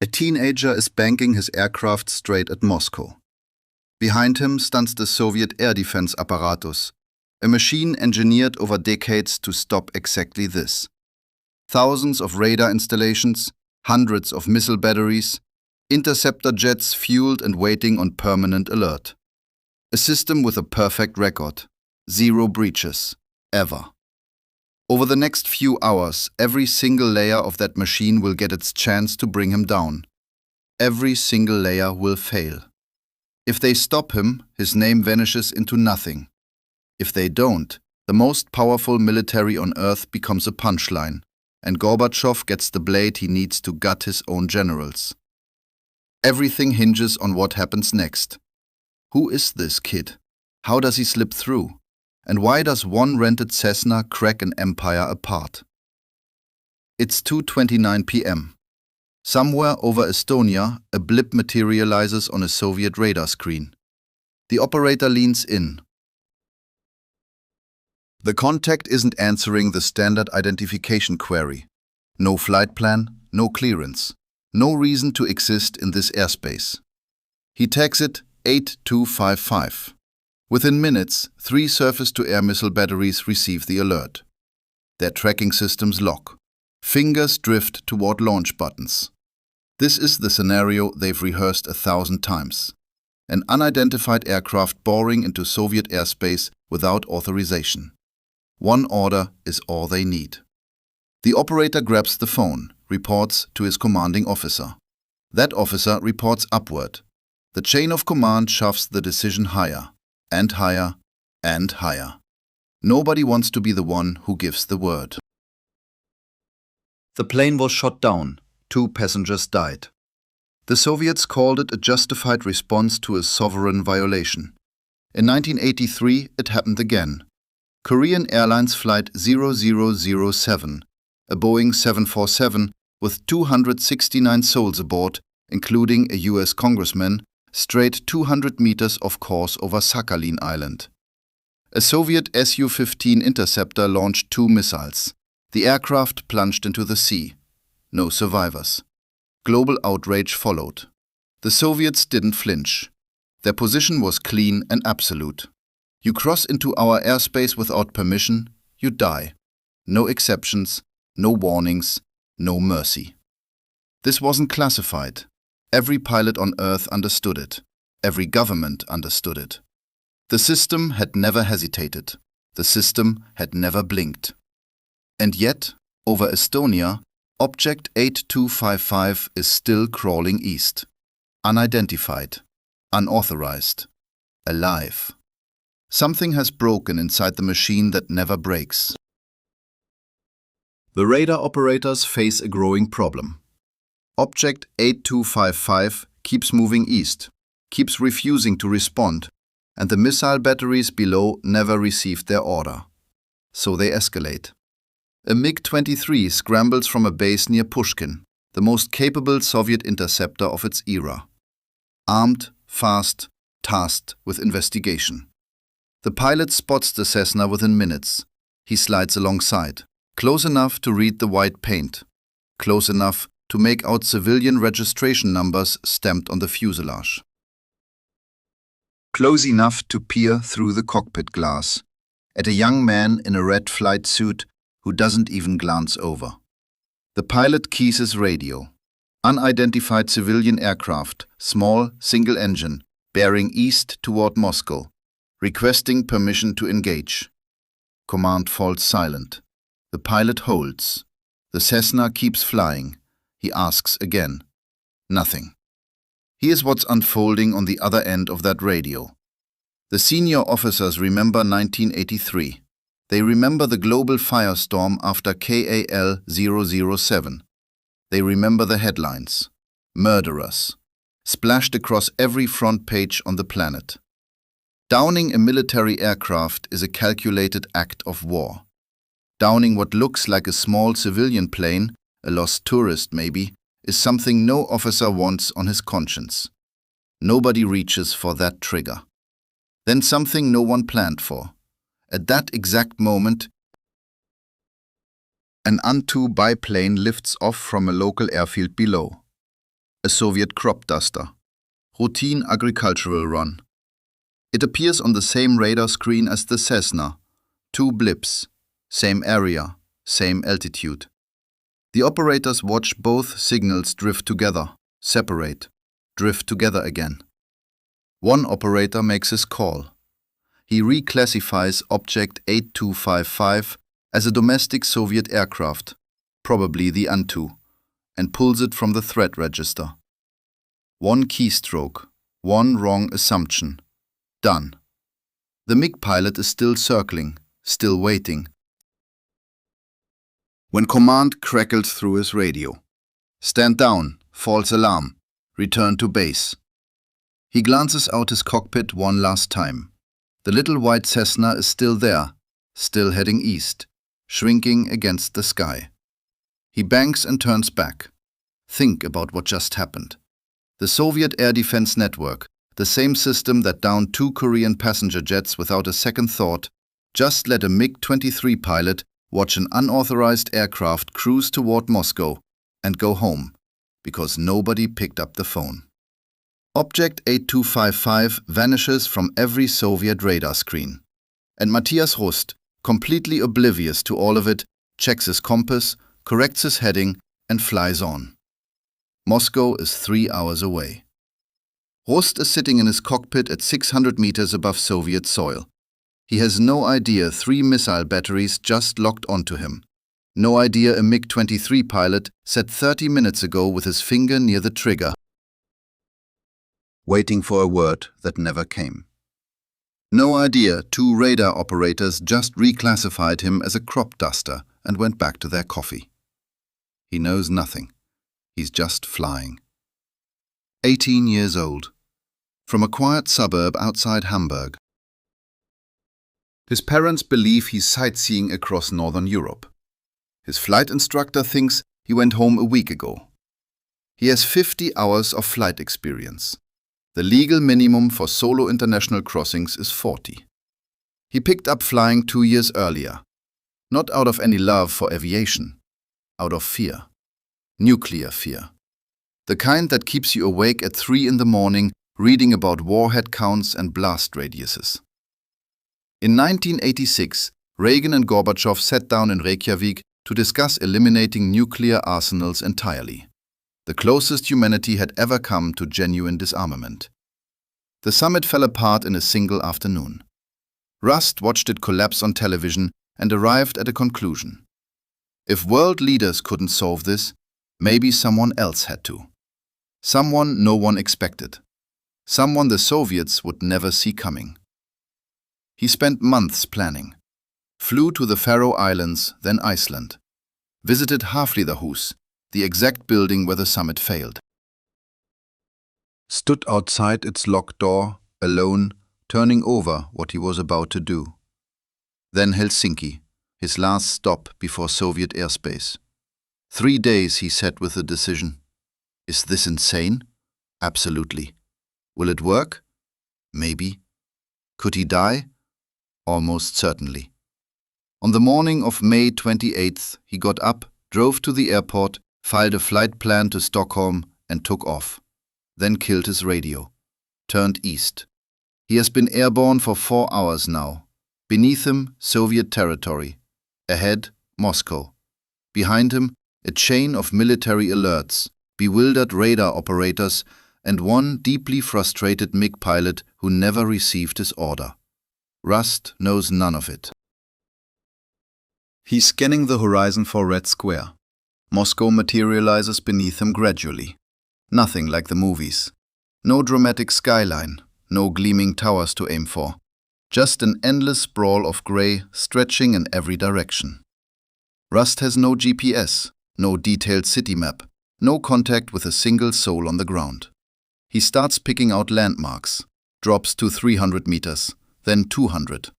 A teenager is banking his aircraft straight at Moscow. Behind him stands the Soviet air defense apparatus, a machine engineered over decades to stop exactly this. Thousands of radar installations, hundreds of missile batteries, interceptor jets fueled and waiting on permanent alert. A system with a perfect record, 0 breaches, ever. Over the next few hours, every single layer of that machine will get its chance to bring him down. Every single layer will fail. If they stop him, his name vanishes into nothing. If they don't, the most powerful military on earth becomes a punchline, and Gorbachev gets the blade he needs to gut his own generals. Everything hinges on what happens next. Who is this kid? How does he slip through? And why does one rented Cessna crack an empire apart? It's 2:29 p.m. Somewhere over Estonia, a blip materializes on a Soviet radar screen. The operator leans in. The contact isn't answering the standard identification query. No flight plan, no clearance, no reason to exist in this airspace. He tags it 8255. Within minutes, 3 surface-to-air missile batteries receive the alert. Their tracking systems lock. Fingers drift toward launch buttons. This is the scenario they've rehearsed 1,000 times. An unidentified aircraft boring into Soviet airspace without authorization. One order is all they need. The operator grabs the phone, reports to his commanding officer. That officer reports upward. The chain of command shoves the decision higher, and higher, and higher. Nobody wants to be the one who gives the word. The plane was shot down. 2 passengers died. The Soviets called it a justified response to a sovereign violation. In 1983, it happened again. Korean Airlines Flight 0007, a Boeing 747 with 269 souls aboard, including a US congressman, strayed 200 meters off course over Sakhalin Island. A Soviet Su-15 interceptor launched 2 missiles. The aircraft plunged into the sea. No survivors. Global outrage followed. The Soviets didn't flinch. Their position was clean and absolute. You cross into our airspace without permission, you die. No exceptions, no warnings, no mercy. This wasn't classified. Every pilot on Earth understood it. Every government understood it. The system had never hesitated. The system had never blinked. And yet, over Estonia, Object 8255 is still crawling east. Unidentified, unauthorized, alive. Something has broken inside the machine that never breaks. The radar operators face a growing problem. Object 8255 keeps moving east, keeps refusing to respond, and the missile batteries below never received their order. So they escalate. A MiG-23 scrambles from a base near Pushkin, the most capable Soviet interceptor of its era. Armed, fast, tasked with investigation. The pilot spots the Cessna within minutes. He slides alongside, close enough to read the white paint, close enough to make out civilian registration numbers stamped on the fuselage. Close enough to peer through the cockpit glass at a young man in a red flight suit who doesn't even glance over. The pilot keys his radio. Unidentified civilian aircraft, small, single engine, bearing east toward Moscow, requesting permission to engage. Command falls silent. The pilot holds. The Cessna keeps flying. He asks again. Nothing. Here's what's unfolding on the other end of that radio. The senior officers remember 1983. They remember the global firestorm after KAL 007. They remember the headlines. Murderers. Splashed across every front page on the planet. Downing a military aircraft is a calculated act of war. Downing what looks like a small civilian plane, a lost tourist maybe, is something no officer wants on his conscience. Nobody reaches for that trigger. Then something no one planned for. At that exact moment, an An-2 biplane lifts off from a local airfield below. a Soviet crop duster. Routine agricultural run. It appears on the same radar screen as the Cessna. 2 blips, same area, same altitude. The operators watch both signals drift together, separate, drift together again. One operator makes his call. He reclassifies Object 8255 as a domestic Soviet aircraft, probably the An-2, and pulls it from the threat register. One keystroke, one wrong assumption. Done. The MiG pilot is still circling, still waiting, when command crackled through his radio. Stand down, false alarm, return to base. He glances out his cockpit one last time. The little white Cessna is still there, still heading east, shrinking against the sky. He banks and turns back. Think about what just happened. The Soviet air defense network, the same system that downed 2 Korean passenger jets without a second thought, just let a MiG-23 pilot watch an unauthorized aircraft cruise toward Moscow and go home, because nobody picked up the phone. Object 8255 vanishes from every Soviet radar screen, and Mathias Rust, completely oblivious to all of it, checks his compass, corrects his heading, and flies on. Moscow is 3 hours away. Rust is sitting in his cockpit at 600 meters above Soviet soil. He has no idea 3 missile batteries just locked onto him. No idea a MiG-23 pilot sat 30 minutes ago with his finger near the trigger, waiting for a word that never came. No idea 2 radar operators just reclassified him as a crop duster and went back to their coffee. He knows nothing. He's just flying. 18 years old. From a quiet suburb outside Hamburg. His parents believe he's sightseeing across Northern Europe. His flight instructor thinks he went home a week ago. He has 50 hours of flight experience. The legal minimum for solo international crossings is 40. He picked up flying 2 years earlier, not out of any love for aviation, out of fear. Nuclear fear. The kind that keeps you awake at 3 in the morning reading about warhead counts and blast radiuses. In 1986, Reagan and Gorbachev sat down in Reykjavik to discuss eliminating nuclear arsenals entirely, the closest humanity had ever come to genuine disarmament. The summit fell apart in a single afternoon. Rust watched it collapse on television and arrived at a conclusion. If world leaders couldn't solve this, maybe someone else had to. Someone no one expected. Someone the Soviets would never see coming. He spent months planning. Flew to the Faroe Islands, then Iceland. Visited Hafliðahús, the exact building where the summit failed. Stood outside its locked door, alone, turning over what he was about to do. Then Helsinki, his last stop before Soviet airspace. 3 days he sat with the decision. Is this insane? Absolutely. Will it work? Maybe. Could he die? Almost certainly. On the morning of May 28th, he got up, drove to the airport, filed a flight plan to Stockholm, and took off. Then killed his radio. Turned east. He has been airborne for 4 hours now. Beneath him, Soviet territory. Ahead, Moscow. Behind him, a chain of military alerts, bewildered radar operators, and one deeply frustrated MiG pilot who never received his order. Rust knows none of it. He's scanning the horizon for Red Square. Moscow materializes beneath him gradually. Nothing like the movies. No dramatic skyline, no gleaming towers to aim for. Just an endless sprawl of grey stretching in every direction. Rust has no GPS, no detailed city map, no contact with a single soul on the ground. He starts picking out landmarks, drops to 300 meters, then 200.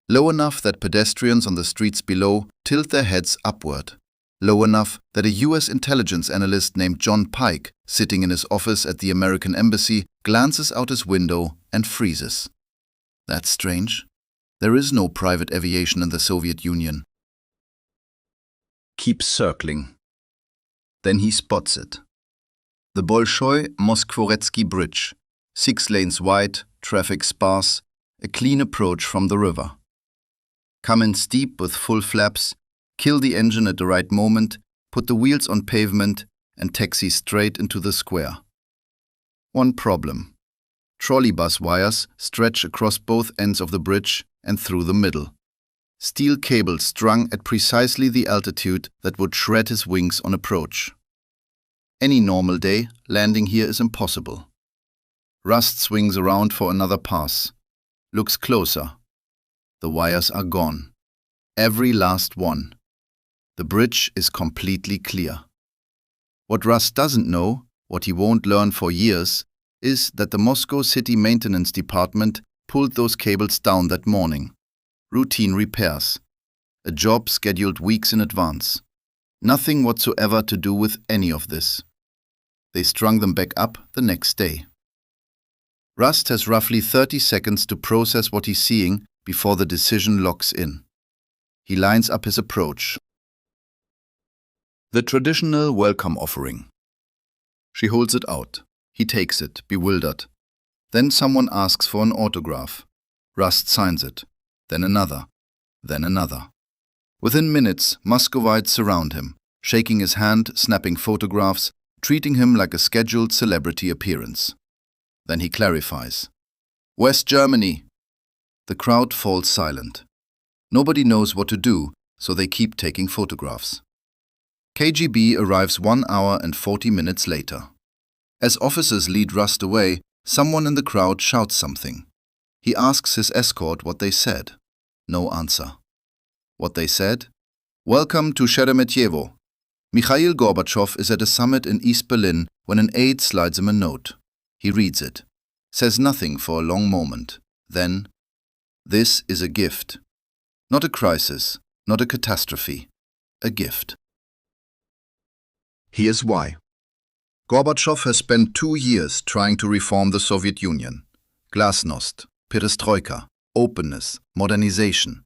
Low enough that pedestrians on the streets below tilt their heads upward. Low enough that a US intelligence analyst named John Pike, sitting in his office at the American embassy, glances out his window and freezes. That's strange. There is no private aviation in the Soviet Union. Keeps circling. Then he spots it. The Bolshoi-Moskvoretsky Bridge, 6 lanes wide, traffic sparse, a clean approach from the river. Come in steep with full flaps, kill the engine at the right moment, put the wheels on pavement, and taxi straight into the square. One problem. Trolleybus wires stretch across both ends of the bridge and through the middle. Steel cables strung at precisely the altitude that would shred his wings on approach. Any normal day, landing here is impossible. Rust swings around for another pass. Looks closer. The wires are gone. Every last one. The bridge is completely clear. What Rust doesn't know, what he won't learn for years, is that the Moscow City Maintenance Department pulled those cables down that morning. Routine repairs. A job scheduled weeks in advance. Nothing whatsoever to do with any of this. They strung them back up the next day. Rust has roughly 30 seconds to process what he's seeing before the decision locks in. He lines up his approach. The traditional welcome offering. She holds it out. He takes it, bewildered. Then someone asks for an autograph. Rust signs it. Then another. Then another. Within minutes, Muscovites surround him, shaking his hand, snapping photographs, treating him like a scheduled celebrity appearance. Then he clarifies. West Germany. The crowd falls silent. Nobody knows what to do, so they keep taking photographs. KGB arrives 1 hour and 40 minutes later. As officers lead Rust away, someone in the crowd shouts something. He asks his escort what they said. No answer. What they said? Welcome to Sheremetyevo. Mikhail Gorbachev is at a summit in East Berlin when an aide slides him a note. He reads it. Says nothing for a long moment. Then, this is a gift. Not a crisis, not a catastrophe. A gift. Here's why. Gorbachev has spent 2 years trying to reform the Soviet Union. Glasnost, perestroika, openness, modernization.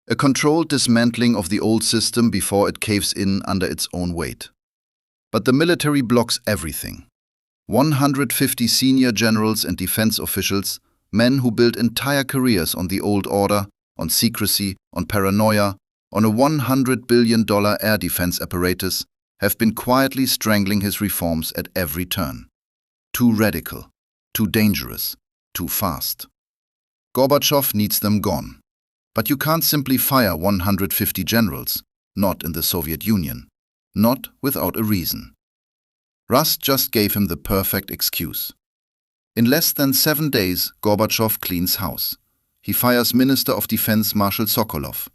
A controlled dismantling of the old system before it caves in under its own weight. But the military blocks everything. 150 senior generals and defense officials, men who built entire careers on the old order, on secrecy, on paranoia, on a $100 billion air defense apparatus, have been quietly strangling his reforms at every turn. Too radical, too dangerous, too fast. Gorbachev needs them gone. But you can't simply fire 150 generals, not in the Soviet Union, not without a reason. Rust just gave him the perfect excuse. In less than 7 days, Gorbachev cleans house. He fires Minister of Defense Marshal Sokolov.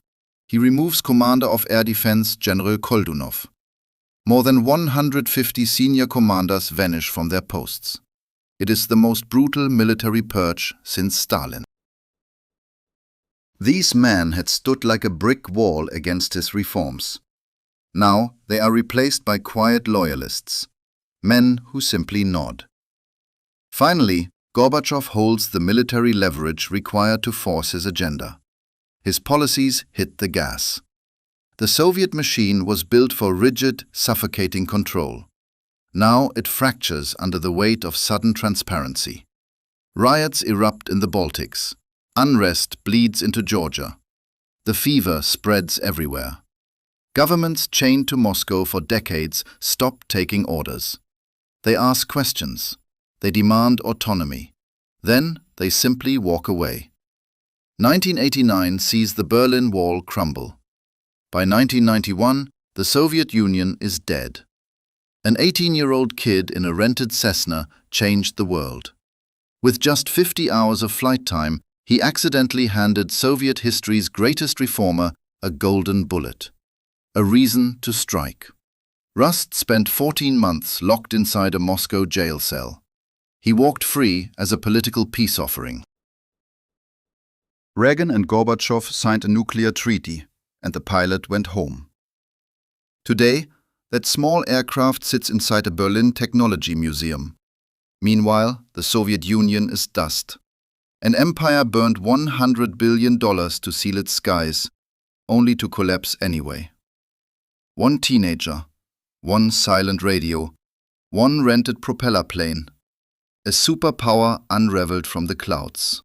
He removes Commander of Air Defense General Koldunov. More than 150 senior commanders vanish from their posts. It is the most brutal military purge since Stalin. These men had stood like a brick wall against his reforms. Now they are replaced by quiet loyalists, men who simply nod. Finally, Gorbachev holds the military leverage required to force his agenda. His policies hit the gas. The Soviet machine was built for rigid, suffocating control. Now it fractures under the weight of sudden transparency. Riots erupt in the Baltics. Unrest bleeds into Georgia. The fever spreads everywhere. Governments chained to Moscow for decades stop taking orders. They ask questions. They demand autonomy. Then they simply walk away. 1989 sees the Berlin Wall crumble. By 1991, the Soviet Union is dead. An 18-year-old kid in a rented Cessna changed the world. With just 50 hours of flight time, he accidentally handed Soviet history's greatest reformer a golden bullet. A reason to strike. Rust spent 14 months locked inside a Moscow jail cell. He walked free as a political peace offering. Reagan and Gorbachev signed a nuclear treaty, and the pilot went home. Today, that small aircraft sits inside a Berlin technology museum. Meanwhile, the Soviet Union is dust. An empire burned $100 billion to seal its skies, only to collapse anyway. One teenager, one silent radio, One rented propeller plane. A superpower unraveled from the clouds.